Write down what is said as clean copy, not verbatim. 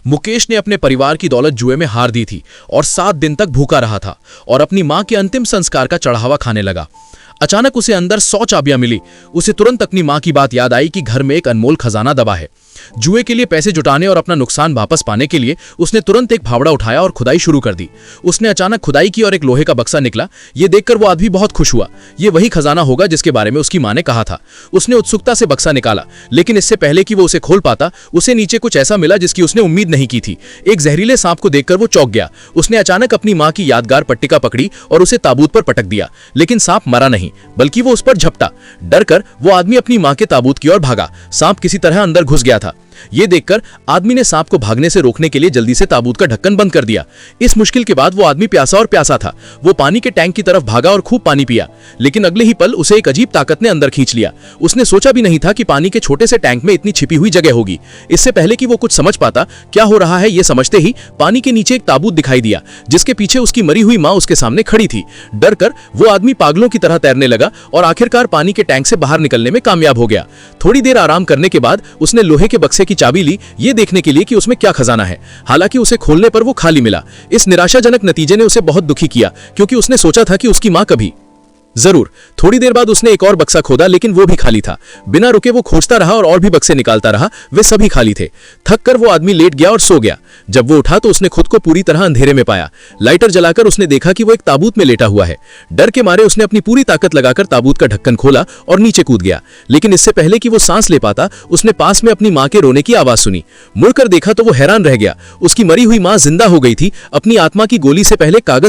मुकेश ने अपने परिवार की दौलत जुए में हार दी थी और 7 दिन तक भूखा रहा था और अपनी मां के अंतिम संस्कार का चढ़ावा खाने लगा। अचानक उसे अंदर 100 चाबियां मिली। उसे तुरंत अपनी मां की बात याद आई कि घर में एक अनमोल खजाना दबा है। जुए के लिए पैसे जुटाने और अपना नुकसान वापस पाने के लिए उसने तुरंत एक फावड़ा उठाया और खुदाई शुरू कर दी। उसने अचानक खुदाई की और एक लोहे का बक्सा निकला। ये देखकर वो आदमी बहुत खुश हुआ। ये वही खजाना होगा जिसके बारे में उसकी मां ने कहा था। उसने उत्सुकता से बक्सा निकाला, लेकिन इससे पहले कि वो उसे खोल पाता, उसे नीचे कुछ ऐसा मिला जिसकी उसने उम्मीद नहीं की थी। एक जहरीले सांप को देखकर वो चौंक गया। उसने अचानक अपनी मां की यादगार पट्टिका पकड़ी और उसे ताबूत पर पटक दिया, लेकिन सांप मरा नहीं, बल्कि वो उस पर झपटा। डरकर वो आदमी अपनी मां के ताबूत की ओर भागा। सांप किसी तरह अंदर घुस गया था। ये देखकर आदमी ने सांप को भागने से रोकने के लिए जल्दी से ताबूत का ढक्कन बंद कर दिया। इस मुश्किल के बाद वो आदमी प्यासा और प्यासा था। वो पानी के टैंक की तरफ भागा और खूब पानी पिया, लेकिन अगले ही पल उसे एक अजीब ताकत ने अंदर खींच लिया। उसने सोचा भी नहीं था कि पानी के छोटे से टैंक में इतनी छिपी हुई जगह होगी। इससे पहले कि वो कुछ समझ पाता क्या हो रहा है, ये समझते ही पानी के नीचे एक ताबूत दिखाई दिया, जिसके पीछे उसकी मरी हुई मां उसके सामने खड़ी थी। डरकर वो आदमी पागलों की तरह तैरने लगा और आखिरकार पानी के टैंक से बाहर निकलने में कामयाब हो गया। थोड़ी देर आराम करने के बाद उसने लोहे के बक्से की चाबी ली, ये देखने के लिए कि उसमें क्या खजाना है। हालांकि उसे खोलने पर वो खाली मिला। इस निराशाजनक नतीजे ने उसे बहुत दुखी किया, क्योंकि उसने सोचा था कि उसकी मां कभी जरूर। थोड़ी देर बाद उसने एक और बक्सा खोदा, लेकिन वो भी खाली था। बिना रुके वो खोजता रहा और भी बक्से निकालता रहा, वे सभी खाली थे। थक कर वो आदमी लेट गया और सो गया। जब वो उठा तो उसने खुद को पूरी तरह अंधेरे में पाया। लाइटर जलाकर उसने देखा कि वो एक ताबूत में लेटा हुआ है। डर के मारे उसने अपनी पूरी ताकत लगाकर ताबूत का ढक्कन खोला और नीचे कूद गया, लेकिन इससे पहले कि वो सांस ले पाता, उसने पास में अपनी मां के रोने की आवाज सुनी। मुड़कर देखा तो वो हैरान रह गया। उसकी मरी हुई मां जिंदा हो गई थी। अपनी आत्मा की गोली से पहले कागज